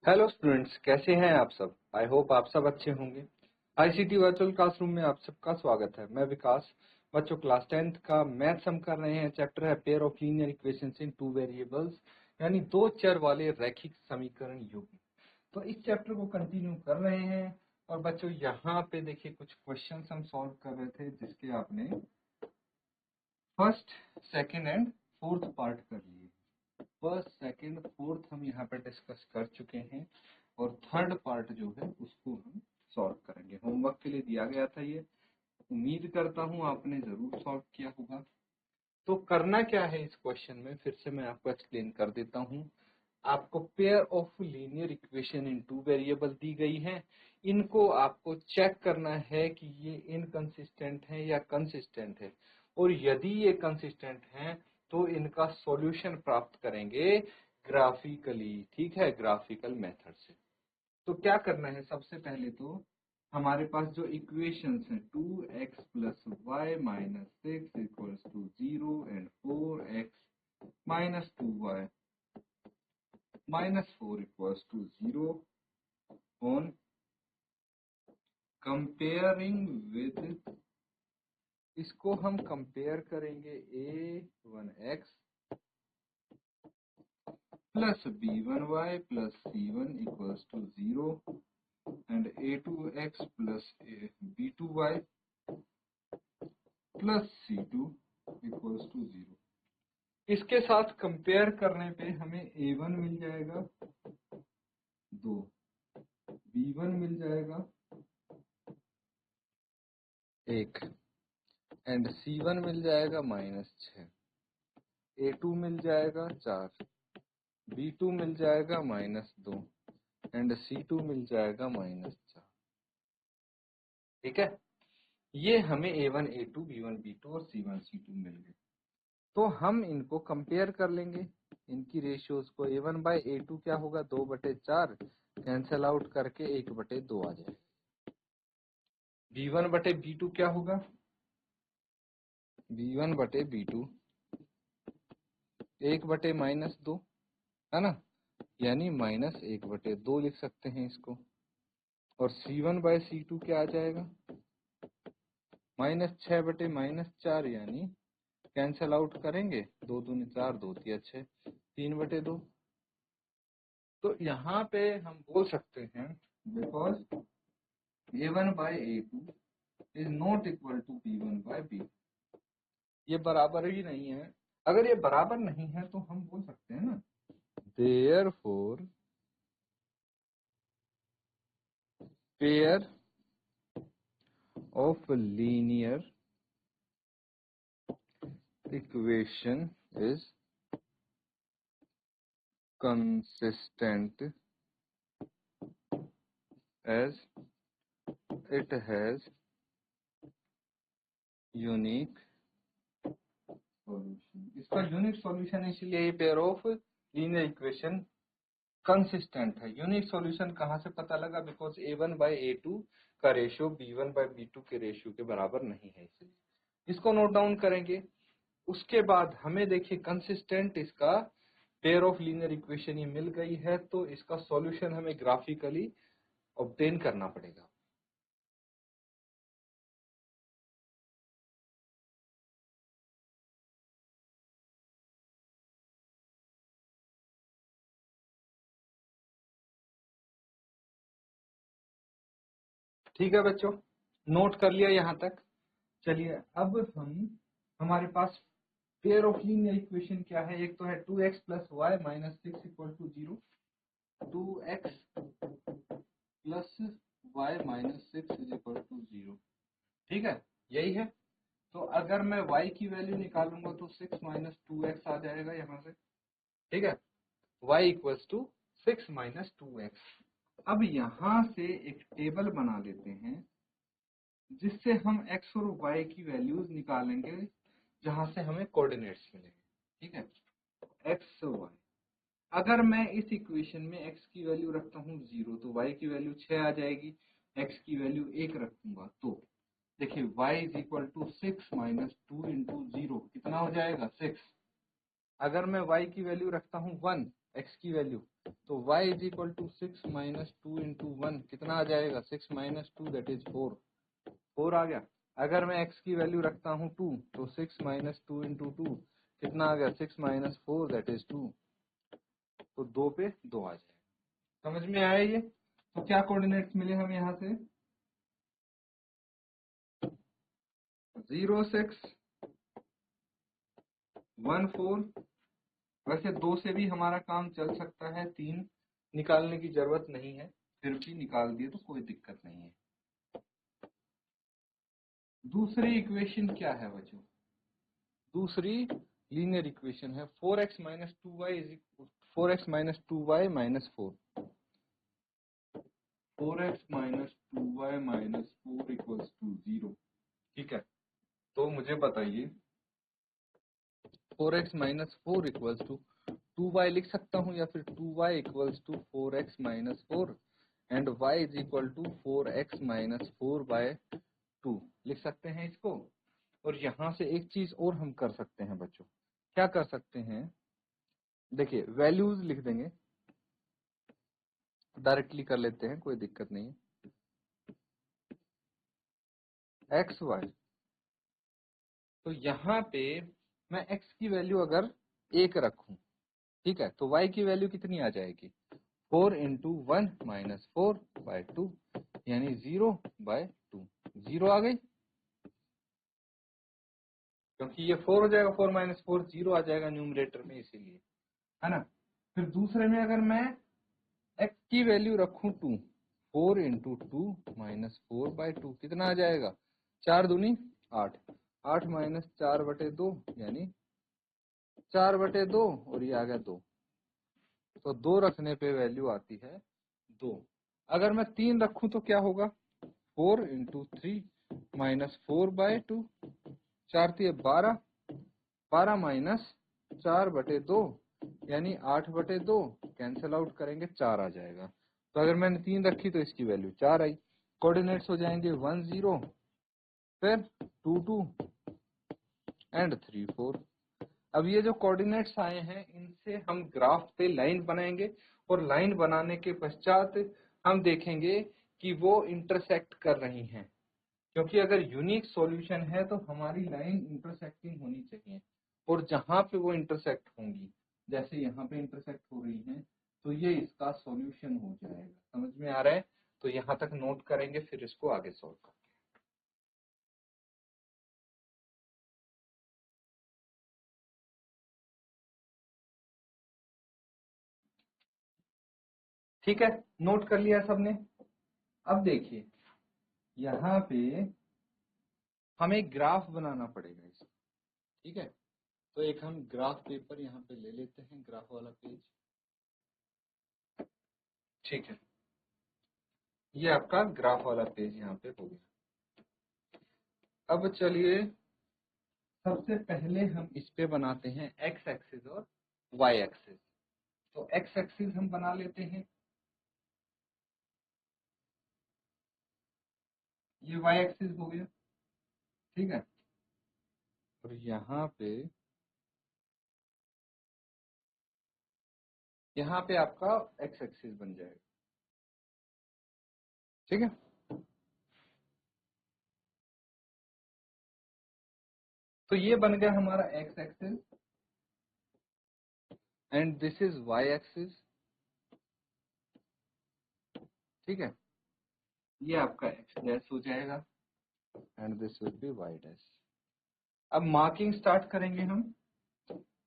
Hello students, कैसे हैं आप सब। आई होप आप सब अच्छे होंगे। आईसीटी वर्चुअल क्लासरूम में आप सबका स्वागत है। मैं विकास। बच्चों, क्लास 10th का मैथ्स हम कर रहे हैं। चैप्टर है pair of linear equations in two variables, यानी दो चर वाले रैखिक समीकरण युग्म। तो इस चैप्टर को कंटिन्यू कर रहे हैं। और बच्चों, यहाँ पे देखिए कुछ क्वेश्चन हम सॉल्व कर रहे थे, जिसके आपने first, second and fourth part कर लिए। फर्स्ट, सेकंड, फोर्थ हम यहाँ पे डिस्कस कर चुके हैं और थर्ड पार्ट जो है उसको हम सॉल्व करेंगे। होमवर्क के लिए दिया गया था ये। उम्मीद करता हूँ आपने जरूर सॉल्व किया होगा। तो करना क्या है इस क्वेश्चन में, फिर से मैं आपको एक्सप्लेन कर देता हूँ। आपको pair of linear equation in two variable दी गई है। इनको आपको चेक करना है कि ये इनकंसिस्टेंट है या कंसिस्टेंट है, और यदि ये कंसिस्टेंट है तो इनका सॉल्यूशन प्राप्त करेंगे ग्राफिकली। ठीक है, ग्राफिकल मेथड से। तो क्या करना है, सबसे पहले तो हमारे पास जो इक्वेशंस हैं 2x plus y minus 6 equals to 0 and 4x minus 2y minus 4 equals to 0 on comparing with, इसको हम कंपेयर करेंगे a1x plus b1y plus c1 equals to 0 and a2x plus b2y plus c2 equals to 0। इसके साथ compare करने पे हमें a1 मिल जाएगा 2, b1 मिल जाएगा 1 एंड c1 मिल जाएगा -6, a2 मिल जाएगा 4, b2 मिल जाएगा -2 एंड c2 मिल जाएगा -4। ठीक है, ये हमें a1, a2, b1, b2 और c1, c2 मिल गए। तो हम इनको कंपेयर कर लेंगे, इनकी रेशियोज को। a1 बाय a2 क्या होगा, 2/4, कैंसिल आउट करके 1/2 आ जाएगा। b1 बटे b2 क्या होगा, b1 बटे b2 1/-2 है ना, यानी -1/2 लिख सकते हैं इसको। और c1 बाय c2 क्या आ जाएगा, -6/-4, यानी कैंसल आउट करेंगे, 2 दूनी 4, 2 तिया 6, 3/2। तो यहाँ पे हम बोल सकते हैं because a1 by a2 is not equal to b1 by b2, ये बराबर ही नहीं है। अगर ये बराबर नहीं है तो हम बोल सकते हैं ना, therefore pair of linear equation is consistent as it has unique solution. इसका यूनिक सॉल्यूशन है, इसलिए ये pair of linear equation consistent है। यूनिक सॉल्यूशन कहाँ से पता लगा, बिकॉज a1 बाय a2 का रेशियो b1 बाय b2 के रेशियो के बराबर नहीं है, इसलिए इसको नोट डाउन करेंगे। उसके बाद हमें देखिए कंसिस्टेंट इसका पेयर ऑफ लीनियर इक्वेशन ये मिल गई है, तो इसका सॉल्यूशन हमें ग्राफिकली ऑब्टेन करना पड़ेगा। ठीक है बच्चों, नोट कर लिया यहाँ तक। चलिए अब हम, हमारे पास पेयर ऑफ लीनियर इक्वेशन क्या है, एक तो है 2x plus y minus 6 equal to 0, 2x plus y minus 6 is equal to 0। ठीक है, यही है। तो अगर मैं y की वैल्यू निकालूंगा तो 6 माइनस 2x आ जाएगा यहाँ से। ठीक है, y equals to 6 minus 2x। अब यहाँ से एक टेबल बना लेते हैं, जिससे हम x और y की वैल्यूज निकालेंगे, जहां से हमें कोऑर्डिनेट्स मिलेंगे। ठीक है, x और y। अगर मैं इस इक्वेशन में x की वैल्यू रखता हूँ 0, तो y की वैल्यू 6 आ जाएगी। x की वैल्यू 1 रखूंगा तो देखिए y is equal to 6 minus 2 into 0 कितना हो जाएगा, 6। अगर मैं y की वैल्यू रखता हूँ 1, x की वैल्यू, तो y is equal to 6 minus 2 into 1 कितना आ जाएगा, 6 माइनस 2 दैट इज 4, 4 आ गया। अगर मैं x की वैल्यू रखता हूँ 2, तो 6 माइनस 2 इंटू 2 कितना आ गया, 6 माइनस 4 दैट इज 2, तो 2 पे 2 आ जाएगा। समझ में आया ये? तो क्या कोऑर्डिनेट्स मिले हमें यहाँ से, 0 6 1 4। वैसे 2 से भी हमारा काम चल सकता है, 3 निकालने की जरूरत नहीं है, फिर भी निकाल दिए तो कोई दिक्कत नहीं है। दूसरी इक्वेशन क्या है बच्चों, दूसरी लीनियर इक्वेशन है 4x minus 2y is 4x minus 2y minus 4, 4x minus 2y minus 4 equals to 0। ठीक है, तो मुझे बताइए 4x minus 4 equals to 2y लिख सकता हूँ, या फिर 2y equals to 4x minus 4 and y is equal to 4x minus 4 by 2 लिख सकते हैं इसको। और यहाँ से एक चीज और हम कर सकते हैं बच्चों, क्या कर सकते हैं, देखिए वैल्यूज लिख देंगे, डायरेक्टली कर लेते हैं, कोई दिक्कत नहीं है। एक्स वाई, तो यहाँ पे मैं x की वैल्यू अगर 1 रखूं, ठीक है, तो y की वैल्यू कितनी आ जाएगी, 4 इंटू 1 माइनस 4 बाय 2, यानी 0 बाय 2, 0 आ गई, क्योंकि ये 4 हो जाएगा, 4 माइनस 4 0 आ जाएगा न्यूमरेटर में, इसीलिए, है ना। फिर दूसरे में अगर मैं x की वैल्यू रखूं 2, 4 इंटू 2 माइनस 4 बाय 2 कितना आ जाएगा, 4 दूनी 8, 8 माइनस 4 बटे 2 यानी 4 बटे 2, और ये आ गया 2, तो 2 रखने पे वैल्यू आती है 2। अगर मैं 3 रखूं तो क्या होगा, 4 इंटू 3 माइनस 4 बाय 2, 4 थी 12, 12 माइनस 4 बटे 2 यानी 8 बटे 2, कैंसिल आउट करेंगे 4 आ जाएगा। तो अगर मैंने 3 रखी तो इसकी वैल्यू 4 आई। कोऑर्डिनेट्स हो जाएंगे 1 0, फिर 2 2 एंड 3 4। अब ये जो कोऑर्डिनेट्स आए हैं, इनसे हम ग्राफ पे लाइन बनाएंगे, और लाइन बनाने के पश्चात हम देखेंगे कि वो इंटरसेक्ट कर रही हैं, क्योंकि अगर यूनिक सॉल्यूशन है तो हमारी लाइन इंटरसेक्टिंग होनी चाहिए, और जहां पे वो इंटरसेक्ट होंगी, जैसे यहाँ पे इंटरसेक्ट हो रही हैं, तो ये इसका सॉल्यूशन हो जाएगा। समझ में आ रहा है? तो यहाँ तक नोट करेंगे, फिर इसको आगे सॉल्व करेंगे। ठीक है, नोट कर लिया सबने। अब देखिए यहाँ पे हमें एक ग्राफ बनाना पड़ेगा इसका, ठीक है। तो एक हम ग्राफ पेपर यहाँ पे ले लेते हैं, ग्राफ वाला पेज, ठीक है। ये आपका ग्राफ वाला पेज यहाँ पे हो गया। अब चलिए सबसे पहले हम इस पे बनाते हैं एक्स एक्सिस और वाई एक्सिस। तो एक्स एक्सिस हम बना लेते हैं, ये वाई एक्सिस हो गया, ठीक है। और यहाँ पे आपका एक्स एक्सिस बन जाएगा, ठीक है। तो ये बन गया हमारा x axis, and this is y axis, ठीक है। ये आपका एक्स डैश हो जाएगा, and this will be y dash. अब मार्किंग स्टार्ट करेंगे हम।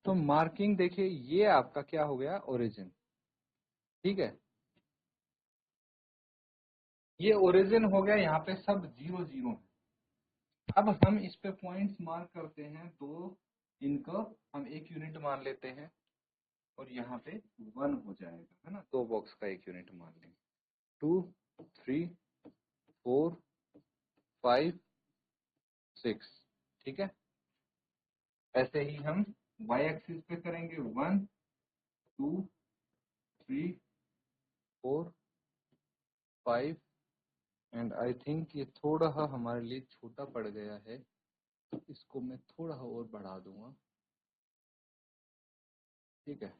तो मार्किंग देखिए, ये आपका क्या हो गया, ओरिजिन, ठीक है। ये ओरिजिन हो गया, यहाँ पे सब 0 0 है। अब हम इस पे पॉइंट्स मार्क करते हैं, दो इनको हम 1 यूनिट मान लेते हैं, और यहाँ पे 1 हो जाएगा, है ना। 2 बॉक्स का 1 यूनिट मान लेंगे, 2 3 4 5 6, ठीक है। ऐसे ही हम y एक्सिस पे करेंगे, 1 2 3 4 5, एंड आई थिंक ये थोड़ा हमारे लिए छोटा पड़ गया है, तो इसको मैं थोड़ा और बढ़ा दूंगा, ठीक है,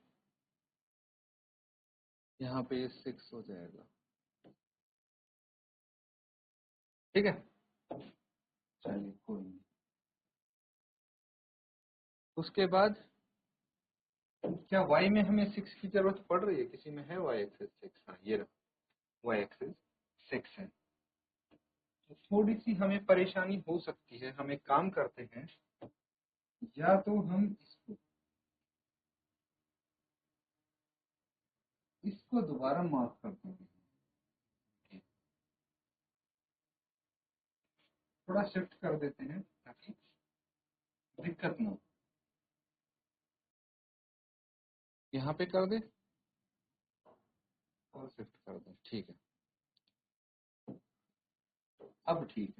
यहाँ पे ये 6 हो जाएगा। ठीक है, चलिए कोई नहीं। उसके बाद क्या y में हमें 6 की जरूरत पड़ रही है? किसी में है y एक्सिस 6? हाँ, ये रहा y एक्सिस 6 है। तो थोड़ी सी हमें परेशानी हो सकती है। हम एक काम करते हैं, या तो हम इसको दोबारा मार्क कर देंगे, थोड़ा शिफ्ट कर देते हैं ताकि दिक्कत ना हो। यहाँ पे कर दे और शिफ्ट कर दे, ठीक है। अब ठीक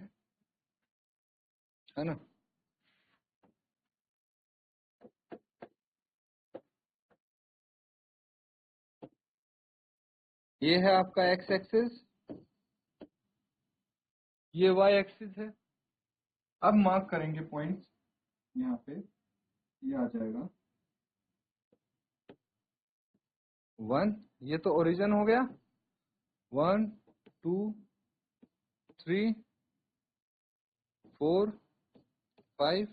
है ना? ये है आपका x एक्सिस, ये y एक्सिस है। अब मार्क करेंगे पॉइंट्स, यहाँ पे ये आ जाएगा 1, ये तो ओरिजिन हो गया। 1 2 3 4 5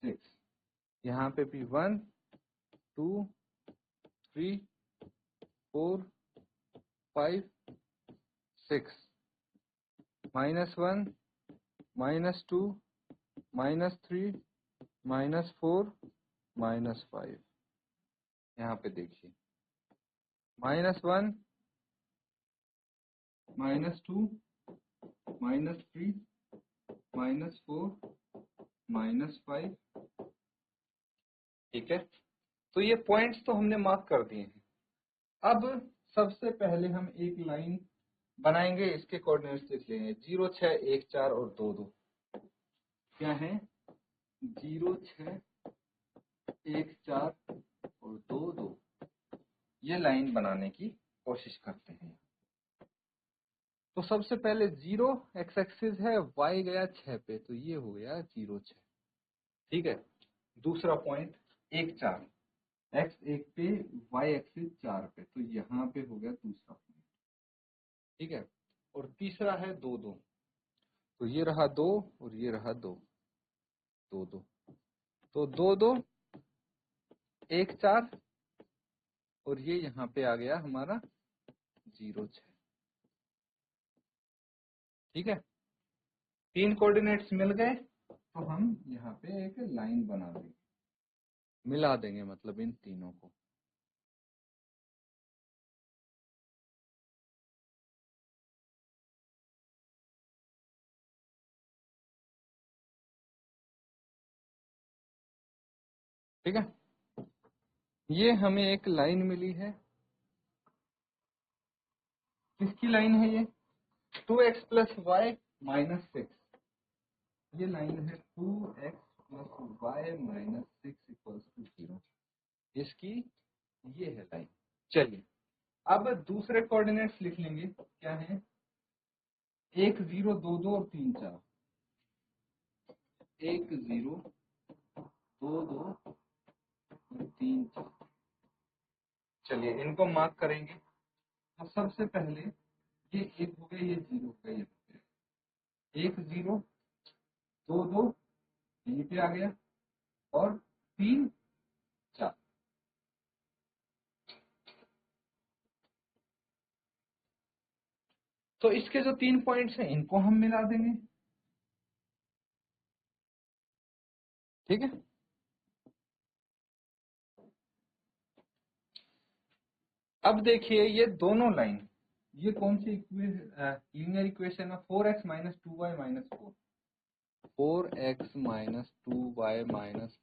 6, यहाँ पे भी 1 2 3 4 5 6, -1 -2 -3 -4 -5। यहाँ पे देखिए -1 -2 -3 -4 -5। ठीक है, तो ये पॉइंट्स तो हमने मार्क कर दिए हैं। अब सबसे पहले हम एक लाइन बनाएंगे, इसके कोऑर्डिनेट्स लिख लेंगे 0 6 1 4 और 2 2। क्या है? 0 6 1 4 और 2 2। ये लाइन बनाने की कोशिश करते हैं। तो सबसे पहले 0 एक्स एक्सिस है, y गया 6 पे, तो ये हो गया 0 6। ठीक है, दूसरा पॉइंट 1 4, x 1 पे y एक्सिस 4 पे, तो यहाँ पे हो गया दूसरा पॉइंट। ठीक है, और तीसरा है 2 2, तो ये रहा 2 और ये रहा 2 2 2, तो 2 2 1 4 और ये यहाँ पे आ गया हमारा 0 6। ठीक है, 3 कोऑर्डिनेट्स मिल गए, तो हम यहाँ पे एक लाइन बना देंगे, मिला देंगे मतलब इन तीनों को। ठीक है, ये हमें एक लाइन मिली है। किसकी लाइन है ये? 2x + y - 6। ये लाइन है 2x + y - 6 = 0। इसकी ये है लाइन। चलिए, अब दूसरे कोऑर्डिनेट्स लिख लेंगे। क्या है? 1 0 2 2 और 3 4। 1 0 2 2 और 3 4। चलिए, इनको मार्क करेंगे। तो सबसे पहले ये 1 हो गया, ये 0 हो गया, ये 1 0 2 2 यहीं पे आ गया, और 3 4। तो इसके जो 3 पॉइंट्स हैं इनको हम मिला देंगे। ठीक है, अब देखिए ये दोनों लाइन, ये कौन सी लीनियर इक्वेशन है? 4x - 2y - 4। 4x - 2y -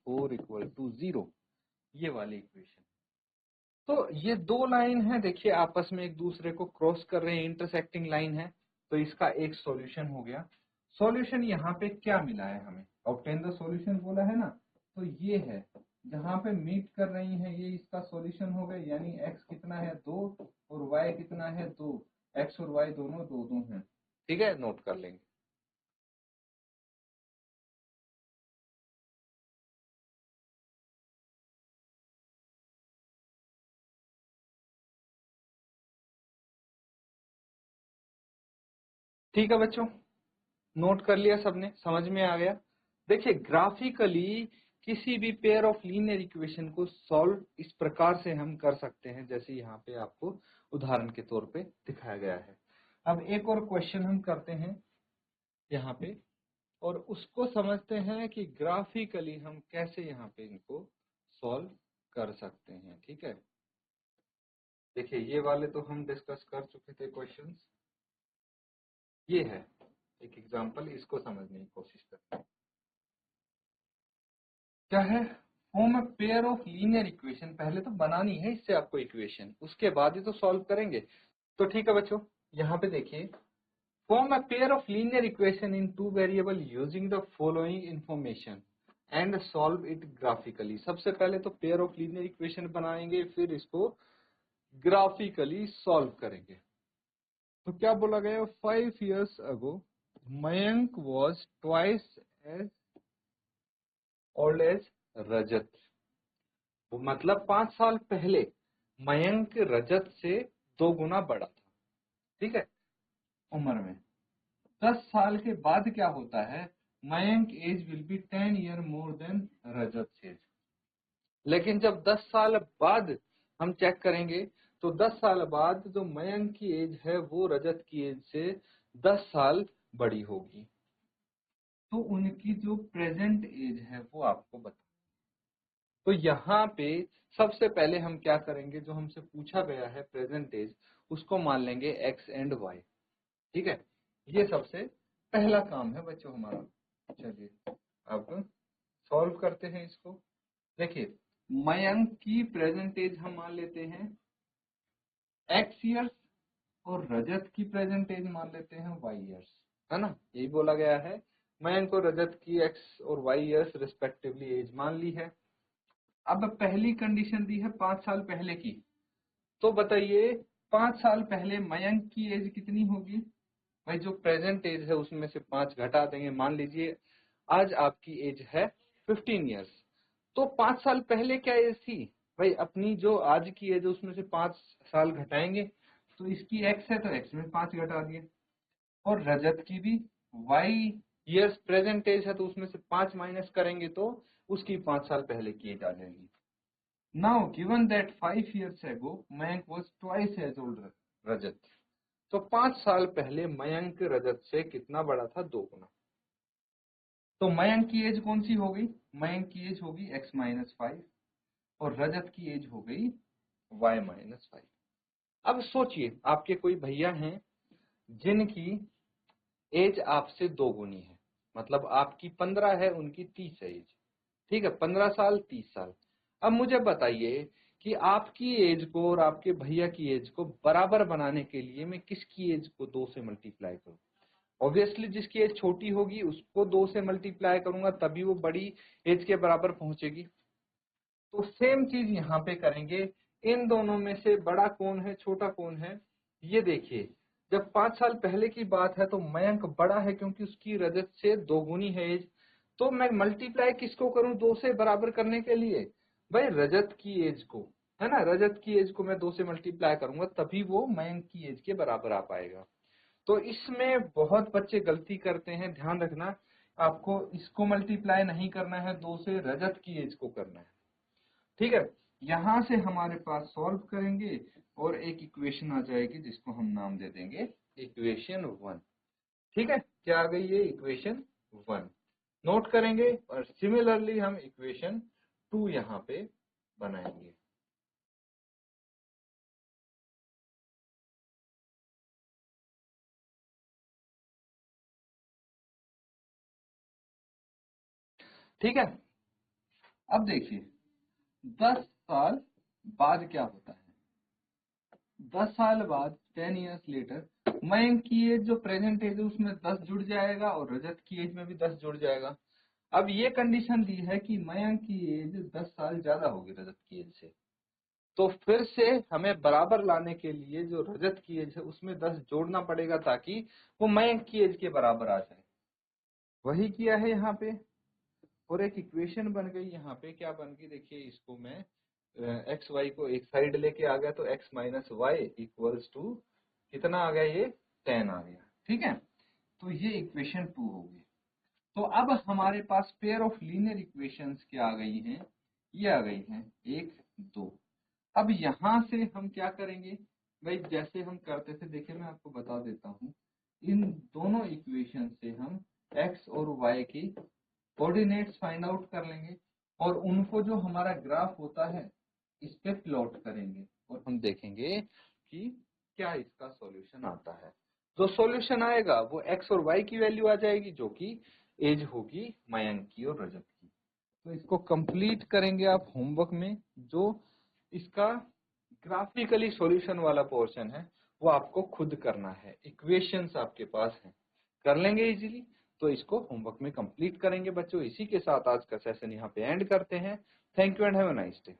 4 = 0, ये वाली इक्वेशन। तो ये दो लाइन है, देखिए आपस में एक दूसरे को क्रॉस कर रहे हैं, इंटरसेक्टिंग लाइन है। तो इसका एक सॉल्यूशन हो गया। सॉल्यूशन यहाँ पे क्या मिला है हमें? ऑब्टेन द सॉल्यूशन बोला है ना, तो ये है जहां पे मीट कर रही है, ये इसका सॉल्यूशन हो गया। यानी x कितना है? 2 और y कितना है? 2। x और y दोनों 2 2 हैं। ठीक है, नोट कर लेंगे। ठीक है बच्चों, नोट कर लिया सबने, समझ में आ गया। देखिए ग्राफिकली किसी भी पेयर ऑफ लीनियर इक्वेशन को सॉल्व इस प्रकार से हम कर सकते हैं जैसे यहाँ पे आपको उदाहरण के तौर पे दिखाया गया है। अब एक और क्वेश्चन हम करते हैं यहाँ पे और उसको समझते हैं कि ग्राफिकली हम कैसे यहाँ पे इनको सॉल्व कर सकते हैं। ठीक है, देखिए ये वाले तो हम डिस्कस कर चुके थे क्वेश्चंस। ये है एक एग्जांपल, इसको समझने की कोशिश करते हैं। क्या है, form a pair of linear equation. पहले तो बनानी है इससे आपको इक्वेशन, उसके बाद ही तो सॉल्व करेंगे। तो ठीक है बच्चों, यहाँ पे देखिए, form a pair of linear equation in two variable using the following information and solve it graphically. सबसे पहले तो पेयर ऑफ लीनियर इक्वेशन बनाएंगे, फिर इसको ग्राफिकली सॉल्व करेंगे। तो क्या बोला गया, 5 years ago Mayank was twice as old as Rajat. वो मतलब 5 साल पहले मयंक रजत से 2 गुना बड़ा था। ठीक है, उम्र में। 10 साल के बाद क्या होता है, Mayank age will be 10 year more than Rajat age. लेकिन जब 10 साल बाद हम चेक करेंगे तो 10 साल बाद जो मयंक की एज है वो रजत की एज से 10 साल बड़ी होगी। तो उनकी जो प्रेजेंट एज है वो आपको बता। तो यहाँ पे सबसे पहले हम क्या करेंगे, जो हमसे पूछा गया है प्रेजेंट एज, उसको मान लेंगे x एंड y। ठीक है, ये सबसे पहला काम है बच्चों हमारा। चलिए अब सॉल्व करते हैं इसको। देखिए मयंक की प्रेजेंट एज हम मान लेते हैं x ईयर्स और रजत की प्रेजेंट एज मान लेते हैं y ईयर्स, है ना। यही बोला गया है, मयंक और रजत की x और y ईयर्स रिस्पेक्टिवली एज मान ली है। अब पहली कंडीशन दी है 5 साल पहले की। तो बताइए 5 साल पहले मयंक की एज कितनी होगी। भाई जो प्रेजेंट एज है उसमें से 5 घटा देंगे। मान लीजिए आज आपकी एज है 15 years, तो 5 साल पहले क्या एज थी। भाई अपनी जो आज की एज है उसमें से 5 साल घटाएंगे, तो इसकी x है तो x में 5 घटा दिए। और रजत की भी y ईयर्स प्रेजेंट एज है तो उसमें से 5 माइनस करेंगे तो उसकी 5 साल पहले की एज आ जाएगी। Now given that 5 years ago Mayank was twice as old रजत, तो 5 साल पहले मयंक रजत से कितना बड़ा था, 2 गुना। तो मयंक की एज कौन सी हो गई, मयंक की एज होगी x-5 और रजत की एज हो गई y-5। अब सोचिए आपके कोई भैया हैं जिनकी एज आपसे 2 गुनी है, मतलब आपकी 15 है उनकी 30 है एज। ठीक है, 15 साल 30 साल। अब मुझे बताइए कि आपकी एज को और आपके भैया की एज को बराबर बनाने के लिए मैं किसकी एज को 2 से मल्टीप्लाई करूं। ऑब्वियसली जिसकी एज छोटी होगी उसको 2 से मल्टीप्लाई करूंगा तभी वो बड़ी एज के बराबर पहुंचेगी। तो सेम चीज यहाँ पे करेंगे। इन दोनों में से बड़ा कौन है छोटा कौन है, ये देखिए। जब 5 साल पहले की बात है तो मयंक बड़ा है क्योंकि उसकी रजत से 2 गुनी है एज। तो मैं मल्टीप्लाई किसको करूं 2 से बराबर करने के लिए, भाई रजत की एज को, है ना। रजत की एज को मैं 2 से मल्टीप्लाई करूंगा तभी वो मयंक की एज के बराबर आ पाएगा। तो इसमें बहुत बच्चे गलती करते हैं, ध्यान रखना। आपको इसको मल्टीप्लाई नहीं करना है 2 से, रजत की एज को करना है। ठीक है, यहां से हमारे पास सॉल्व करेंगे और एक इक्वेशन आ जाएगी जिसको हम नाम दे देंगे इक्वेशन 1। ठीक है, क्या आ गई ये इक्वेशन 1, नोट करेंगे। और सिमिलरली हम इक्वेशन 2 यहाँ पे बनाएंगे। ठीक है, अब देखिए 10 साल बाद क्या होता है। 10 साल बाद 10 years लेटर मयंक की एज जो प्रेजेंट एज है उसमें 10 जुड़ जाएगा और रजत की एज में भी 10 जुड़ जाएगा। अब ये कंडीशन दी है कि मयंक की एज 10 साल ज्यादा होगी रजत की एज से। तो फिर से हमें बराबर लाने के लिए जो रजत की एज है उसमें 10 जोड़ना पड़ेगा ताकि वो मयंक की एज के बराबर आ जाए। वही किया है यहाँ पे और एक इक्वेशन बन गई। यहाँ पे क्या बन गई देखिए, इसको मैं एक्स वाई को एक साइड लेके आ गया तो x-y इक्वल्स टू कितना आ गया, ये 10 आ गया। ठीक है, तो ये इक्वेशन 2 होगी। तो अब हमारे पास पेयर ऑफ लीनियर इक्वेशंस क्या आ गई हैं, ये आ गई हैं 1 2। अब यहाँ से हम क्या करेंगे भाई, जैसे हम करते थे, देखिए मैं आपको बता देता हूँ। इन दोनों इक्वेशन से हम x और y की कोऑर्डिनेट्स फाइंड आउट कर लेंगे और उनको जो हमारा ग्राफ होता है इस पे प्लॉट करेंगे और हम देखेंगे कि क्या इसका सॉल्यूशन आता है। जो सॉल्यूशन आएगा वो x और y की वैल्यू आ जाएगी, जो कि एज होगी मयंक की और रजत की। तो इसको कंप्लीट करेंगे आप होमवर्क में। जो इसका ग्राफिकली सॉल्यूशन वाला पोर्शन है वो आपको खुद करना है, इक्वेशंस आपके पास हैं, कर लेंगे इजीली। तो इसको होमवर्क में कंप्लीट करेंगे बच्चों। इसी के साथ आज का सेशन यहाँ पे एंड करते हैं। Thank you and have a nice day.